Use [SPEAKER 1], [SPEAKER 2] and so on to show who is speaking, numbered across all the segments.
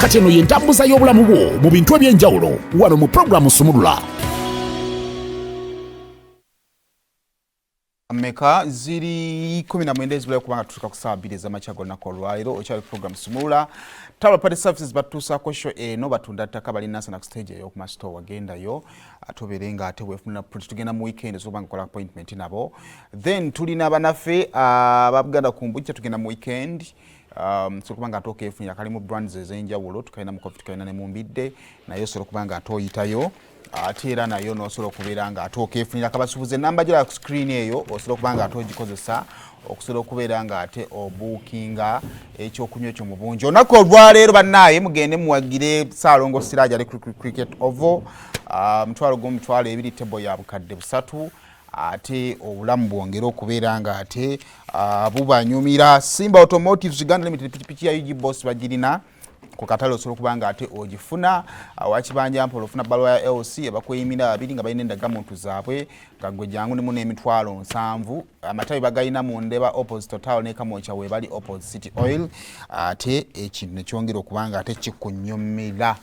[SPEAKER 1] kati eno yentambuza y'obulamu bwo mu bintu ebyenjawulo wano mu programu Sumulula.
[SPEAKER 2] Meka ziri 19 ezibula kubanga tutuka ku saa 2 ez'amakya na kolwairo okyali program Sumulula. Taba party services batusa ko show eno batunda ttaka bali nasa na stage yo ku masto wagenda yo atoberenga ate wefuna tugenda mu weekend so banga kola appointment nabo. Then tulina banafe abaganda kumbucha tugenda mu weekend so kubanga atoke efunya kalimu brands ezenjawulo tukaina mu coffee tukaina ne mu mbidde nayo so kubanga atoyitayo ate era nayo nosobola okubeera nga ate efunira kabasuubuze namba gyo ya screen eyo osobola okubanga ate ogikozesa okusobola okubeera nga ate obuukinga ekyokunywa ekyo mu bungi. Olunaku olwaleero bannaaye mugende muwagire Ssaalongo Siraja ali cricket ovo mutwalo gumu mitwalo ebiri table ya bukadde busatu ate obulamu bwongera okubeera nga ate bubanyumira. Simba Automotives Uganda Limited pikipiki ya UG Boss bagirina ku katale osobola kubanga ate ogifuna wakibanja mpolo ofuna balwa ya LC abakweyimira abiri nga balina endagamuntu zaabwe gagwe jangu ne emitwalo 7 amatabi bagayina mu ndeba opposite Total ne Kamocha we bali opposite City Oil ate ekintu ne kyongera okubanga ate kikunyumira.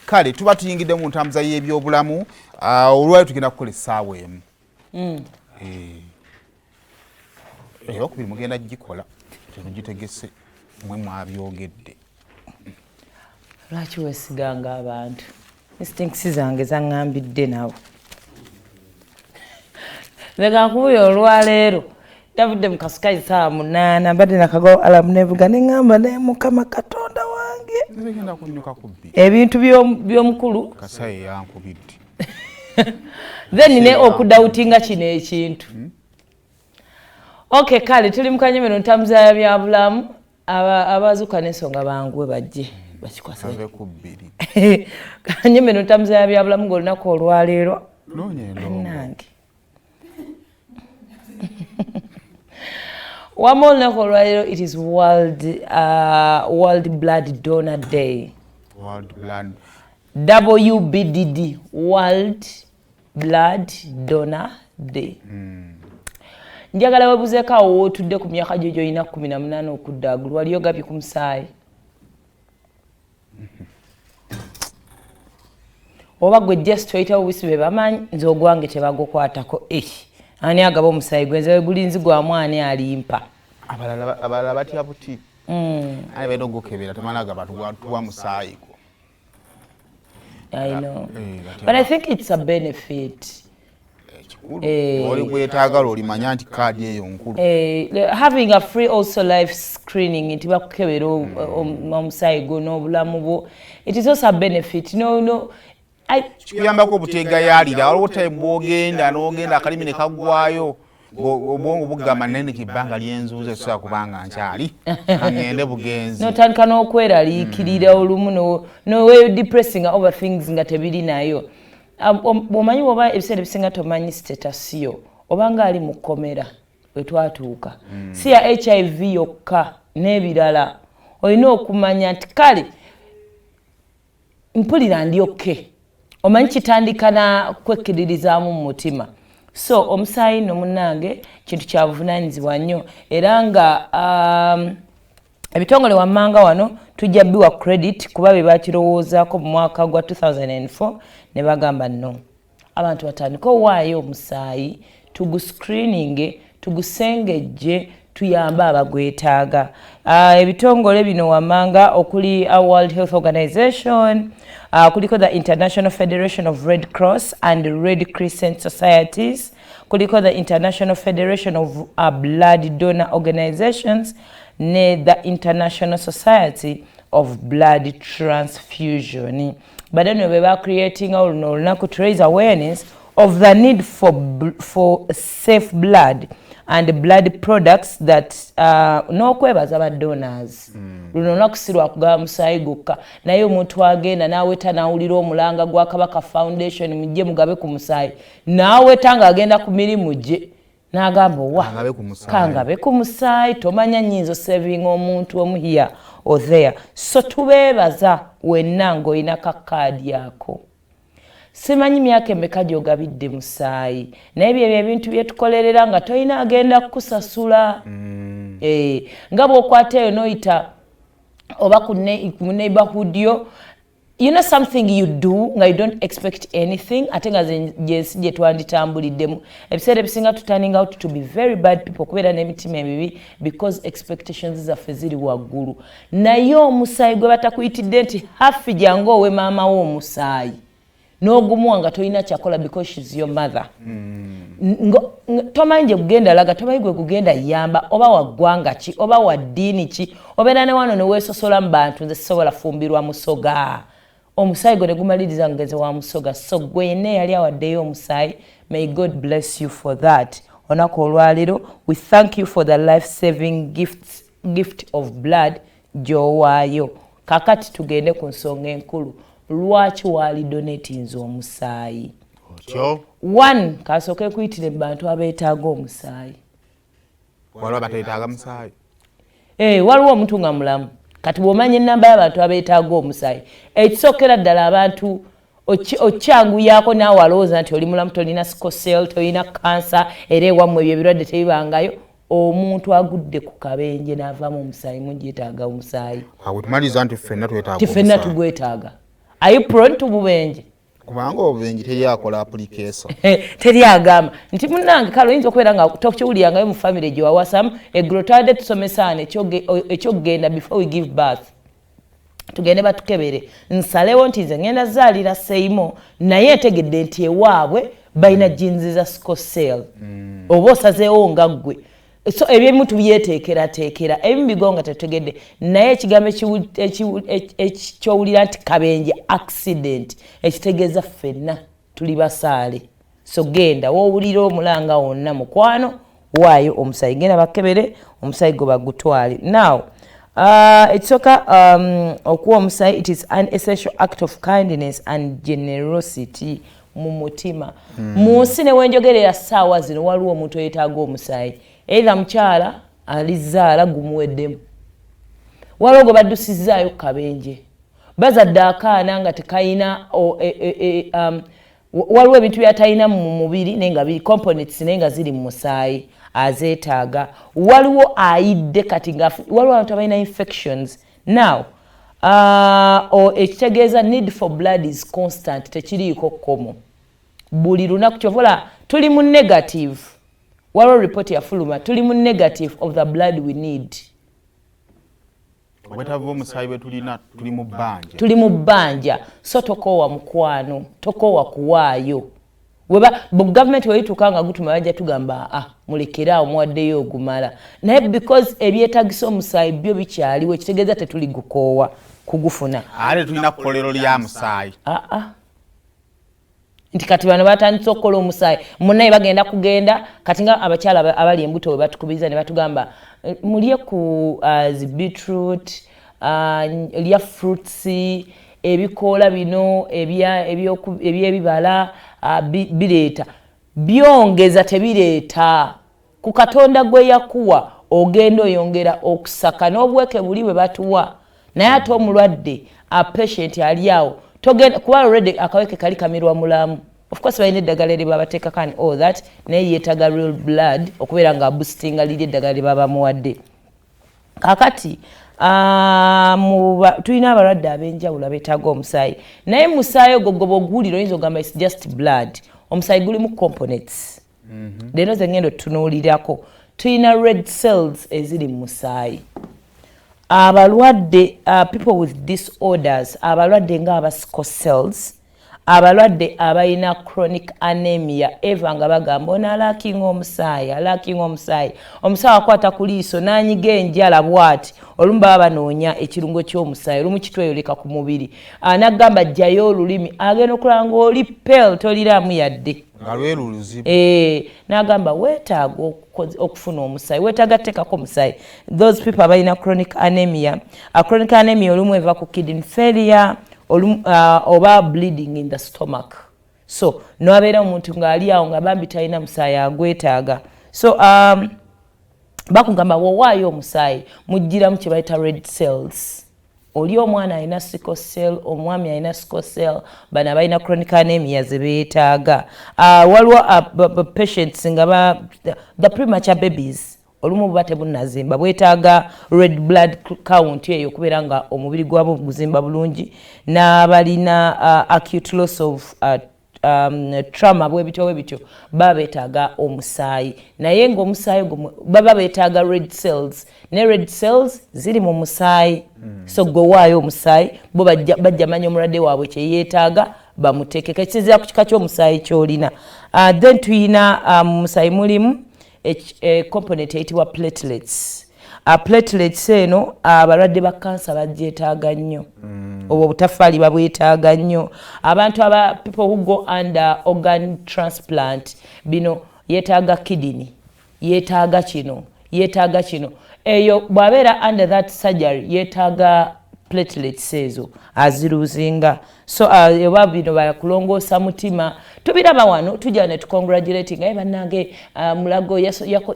[SPEAKER 2] Kale tuba tuyingidde mu ntambuza y'ebyobulamu olwayo tugenda kukola essaawa emu. Okubiri mugenda gikola temugitegese mwe mwabyogedde.
[SPEAKER 3] Lwaki wesiganga abantu instincts zange zangambidde nawo lega nkubuya olwaleero Davide mukasikayi saa 8 mbadde nakagawo alamu nevuga neŋŋamba naye Mukama Katonda wange
[SPEAKER 2] ngenda kunyuka kubbi
[SPEAKER 3] ebintu by'omukulu
[SPEAKER 2] kasayi yankubidde
[SPEAKER 3] then ne okudawutinga kino ekintu okay kale tuli mukanyemero ntambuza ya byabulamu abazuka n'ensonga bangwe bajje bakikwasa
[SPEAKER 2] kubiri
[SPEAKER 3] kanyemero ntambuza ya byabulamu ng'olunaku olwaleero nange wama olunaku olwaleero it is World Blood Donor Day.
[SPEAKER 2] World Blood
[SPEAKER 3] WBDD World Blood Donor Day. Njagala webuzeeko awo wootudde ku myaka gyo gy'olina 18 okuddagulu waliyo gapye ku musaayi oba gwe just wayita obubisi be bamanyi nze ogwange tebagukwatako ani agaba omusaayi gwenze wegulinzi gwamu ani alimpa
[SPEAKER 2] abalala batya buti ani baina ogukebera temalaga batuwa musaayi gwo.
[SPEAKER 3] I know but I think it's a benefit.
[SPEAKER 2] Oli gwetaagala olimanya nti kaadi eyo nkulu.
[SPEAKER 3] Having a free also life screening nti bakukebera omusaayi gwo n'obulamu bwo it is also a benefit.
[SPEAKER 2] Kiyambako obutegayaalira waliwo time bwogenda n'ogenda akalimi ne kaggwayo obwongo bugamba nene kibbanga lyenzuuza esobola kubanga nkyali ngende bugenzi
[SPEAKER 3] notandika n'okweraliikirira olumu nowe depressing over things nga tebiri nayo. Omanyi oba ebiseera ebisinga tomanyi status yo obanga ali mu kkomera wetwatuuka si ya HIV yokka n'ebirala olina okumanya nti kale mpulira ndi okke omanyi kitandika na kwekkiririzaamu mu mutima. So omusaayi no munnange kintu kya buvunaanyizibwa nnyo era nga ebitongole wammanga wano tujja biwa credit kuba bye bakirowoozaako mu mwaka gwa 2004 ne bagamba no abantu batandika owaayo omusaayi tuguscreeninge tugusengejje tuyamba abagwetaaga. Ebitongole bino wammanga okuli World Health Organization kuliko the International Federation of Red Cross and Red Crescent Societies kuliko the International Federation of Blood Donor Organizations ne the International Society of Blood Transfusion. But then we were creating olunaku to raise awareness of the need for safe blood and blood products that n'okwebaza ba donors. Luno nakusirwa kugaba musaayi gukka naye omuntu agenda n'aweta n'awulira omulanga gwa Kabaka Foundation mujje mugabe ku musaayi n'aweta ng'agenda ku mirimu gye n'agamba wa kangabe ku musaayi tomanya nnyinza saving omuntu omu here or there. So tubeebaza wenna ng'olina kakaadi yako. Simanyi myaka emeka gy'ogabidde musaayi naye ebyo ebintu bye tukolerera nga tolina agenda kukusasula. Nga bw'okwata eyo n'oyita oba ku neighborhood yo. You know something you do nga you don't expect anything ate nga jensi gye twanditambuliddemu ebiseera ebisinga turning out to be very bad people kubeera n'emitima emibi because expectations zaffe ziri waggulu naye omusaayi gwe batakuyitidde nti hafi jangu owe maama wo omusaayi n'ogumuwa nga tolina kyakola because she's your mother. Tomanyi gye kugenda laga tomanyi gwe kugenda yamba oba wa ggwanga ki oba wa ddiini ki obeera ne wano ne weesosola mu bantu nze sisobola fumbirwa musoga omusaayi gwe ne gumaliriza ngeze wa musoga so gwe yenna yali awaddeyo omusaayi. May God bless you for that. Onako olwaleero we thank you for the life saving gift of blood gy'owaayo. Kakati tugende ku nsonga enkulu lwaki waali donatinze omusaayi. One kasooke kuyitire mu bantu abeetaaga omusaayi.
[SPEAKER 2] Waliwo abateetaaga musaayi?
[SPEAKER 3] Waliwo omuntu nga mulamu kati bw'omanya ennamba y'abantu abeetaaga omusaayi ekisookera ddala abantu okyanguyaako naawe alowooza nti oli mulamu tolina sikosel tolina kansa era ewammwe ebyo ebirwadde tebibangayo. Omuntu agudde ku kabenje n'avaamu omusaayi mungi yeetaaga omusaayi.
[SPEAKER 2] Tumaliza nti ffenna twetaaga omusaayi.
[SPEAKER 3] Ffenna tugwetaaga. Are you prone to bubenje?
[SPEAKER 2] Kubanga obubenje teri akola application.
[SPEAKER 3] Teri agamba nti munnange kale oyinza okubeera nga tokiwulirangayo mu family gye wawasamu eggulo twadde tusomesaana ekyokugenda before we give birth. Tugende batukebere nsalewo nti nze ngenda zaalira Seimo naye ntegedde nti ewaabwe balina jinzi za sikosel oba osazeewo nga ggwe. So ebyemu tubyeteekerateekera ebimu bigonga tetutegedde naye ekigambo ekyowulira nti kabenje accident ekitegeeza ffenna tuli basaale. So genda woowulira omulanga wonna mukwano waayo omusaayi genda bakebere omusaayi gwe bagutwale. Now ekisooka okuwa omusaayi it is an essential act of kindness and generosity mu mutima. Mu nsi ne wenjogerera ssaawa zino waliwo omuntu yeetaaga omusaayi either mukyala alizaala gumuweddemu waliwo gwe baddusizaayo ku kabenje bazadde akaana nga tekayina waliwo ebintu byatalina mu mubiri naye nga biri components naye nga ziri mu musaayi azeetaaga. Waliwo ayidde kati nga waliwo abantu abalina infections. Now ekitegeeza need for blood is constant tekiriiko kkomo buli lunaku kyovola tuli mu negative. Waliwo report yafuluma tuli mu negative of the blood we need.
[SPEAKER 2] Obwetaavu omusaayi bwe tulina tuli mu bbanja.
[SPEAKER 3] Tuli mu bbanja so tokoowa mukwano tokoowa kuwaayo. Gavumenti weituuka nga gutuma bajja tugamba mulekeraawo muwaddeyo ogumala naye because ebyetaagisa omusaayi byo bikyaliwo ekitegeeza tetuli gukoowa kugufuna.
[SPEAKER 2] Ate tulina kkolero lya musaayi.
[SPEAKER 3] Nti kati bano batandise okukola omusaayi munnaye bagenda kugenda kati nga abakyala abali embuto bwe batukubiriza ne batugamba mulye ku beetroot lya fruits ebikoola bino ebyebibala bireeta byongeza tebireeta ku Katonda gwe yakuwa ogenda oyongera okusaka n'obweke buli bwe batuwa naye ate omulwadde patient ali awo togenda kuba already akaweke kali kamirwa mulamu. Of course balina eddagala lye babateeka kani all that naye yeetaga real blood okubeera nga boostinga liri eddagala lye baba muwadde. Kakati tulina abalwadde ab'enjawulo abeetaaga omusaayi naye musaayi ogwo gwe bw'oguwulira oyinza ogamba it's just blood. Omusaayi gulimu components. Leero ze ngendo tutunuulirako tulina red cells eziri mu musaayi. Abalwadde people with disorders abalwadde nga aba sickle cells abalwadde abalina chronic anemia eva nga bagamba ono alaakinga omusaayi omusaayi akwata ku liiso n'anyiga enjala bw'ati olumu baba banoonya ekirungo ky'omusaayi olumu kitweyoleka ku mubiri n'agamba jjayo olulimi agenda okulaba ng'oli pale toliraamu yadde n'agamba weetaaga okufuna omusaayi weetaaga tteekako omusaayi. Those people abalina chronic anemia olumu eva ku kidney failure oba bleeding in the stomach. So noabeera omuntu ng'ali awo nga bambi talina musaayi agwetaaga. So bakugamba wowaayo omusaayi mugiramu kye bayita red cells. Oli omwana alina sickle cell omwami alina sickle cell bano abalina chronic anemia ze beetaaga. Waliwo patients nga the premature babies olumu buba tebunnazimba bwetaaga red blood count eyo kubeera nga omubiri gwabo guzimba bulungi n'abalina acute loss of trauma bwebityo baba beetaaga omusaayi naye ng'omusaayi baba beetaaga red cells ne red cells ziri mu musaayi so gwe waayo omusaayi bo bajja manya omulwadde waabwe kye yeetaaga bamuteeke kakisinziira ku kika ky'omusaayi ky'olina then tuyina mu musaayi mulimu component eyitibwa platelets platelets eno abalwadde ba kansa bagyetaaga nnyo obwo obutafaali babwetaaga nnyo abantu aba people who go under organ transplant bino yeetaaga kidney yeetaaga kino eyo bw'abeera under that surgery yeetaaga platelets ezo aziruzinga so oba bino bakulongoosa mutima tubiraba wano tujja ne tucongratulating naye bannange mulago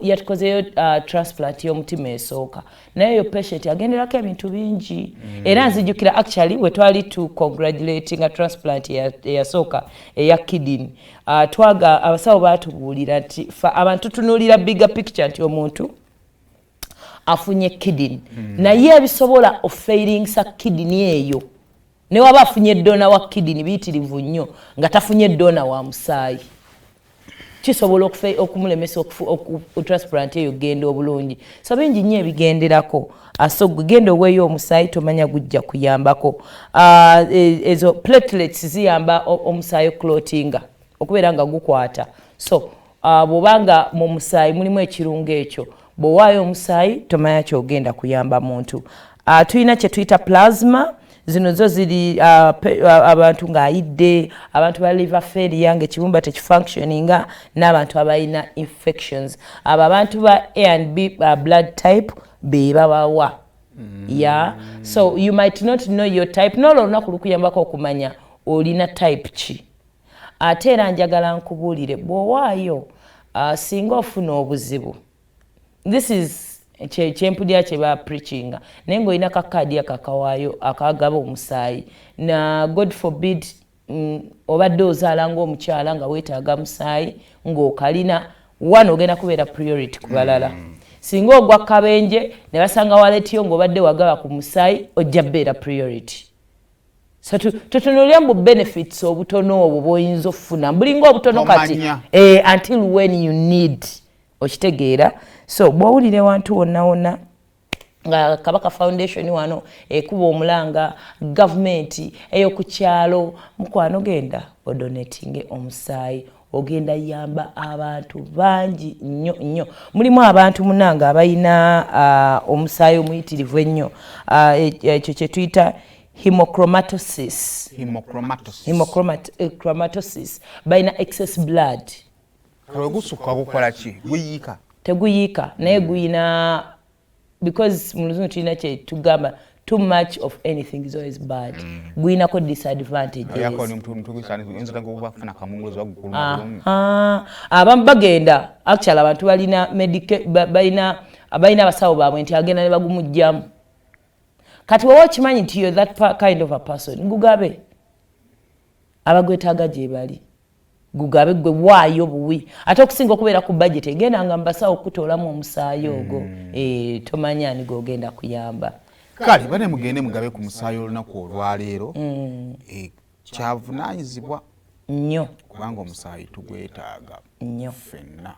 [SPEAKER 3] yatukozeyo transplant y'omutima esooka naye eyo patient agenderako ebintu bingi era nzijukira actually we twali tu congratulating a transplant eyasooka eya kidney twaga abasawo baatubuulira nti abantu tunuulira bigger picture nti omuntu afunye kidney naye ebisobola ofairingsa kidney eyo ne waba afunye dona wa kidney biyitirivu nnyo nga tafunye dona wa musaayi kisobola okumulemesa transplant eyo genda obulungi so bingi nnyo ebigenderako so genda oweeyo omusaayi tomanya gujja kuyambako ezo platelets ziyamba omusaayi clotinga okubeera nga gukwata so bw'obanga mu musaayi mulimu ekirungo ekyo bw'owaayo omusaayi tomanya kyogenda kuyamba muntu tulina kye tuyita plasma zino zo ziri abantu ng'ayidde abantu ba liver failure ng'ekibumba tekifunctioninga n'abantu abalina infections abo abantu ba A and B blood type be babawa so you might not know your type n'olwo olunaku lukuyambako okumanya olina type ki ate era njagala nkubuulire bw'owaayo singa ofuna obuzibu this is kyempulira kye ba preachinga naye ng'olina kakaadi akakawaayo akagaba omusaayi na god forbid obadde ozaala ng'omukyala nga weetaaga musaayi ng'okalina one ogenda kubeera priority ku balala singa ogwa kabenje ne basanga waletiyo ng'obadde wagaba ku musaayi ojja beera priority so tutunuulira mu benefits obutono obwo bw'oyinza okufuna bulinga obutono kati until when you need okitegeera so bw'owulire wantu wonna nga Kabaka Foundation wano ekuba omulanga gavumenti ey'oku kyalo mukwano genda odonatinge omusaayi ogenda yamba abantu bangi nnyo mulimu abantu munanga abalina omusaayi omuyitirivu ennyo ekyo kye tuyita hemochromatosis balina excess blood
[SPEAKER 2] gusukka gukola ki guyiika
[SPEAKER 3] teguyiika naye guyina because mu luzungu tulina kye tugamba too much of anything is always bad guyinako disadvantages abamu bagenda actually abantu balina abasawo baabwe nti agenda ne bagumujjamu kati wowe okimanyi nti you're that kind of a person gugabe abagwetaaga gye bali gugabe gwe waayo buwi ate okusinga okubeera ku budget egenda nga mbasawo okutoolamu omusaayi ogwo tomanya ani gogenda kuyamba
[SPEAKER 2] kale bane mugende mugabe ku musaayi olunaku olwaleero kyavunaanyizibwa
[SPEAKER 3] nnyo
[SPEAKER 2] kubanga omusaayi tugwetaaga
[SPEAKER 3] nnyo
[SPEAKER 2] ffenna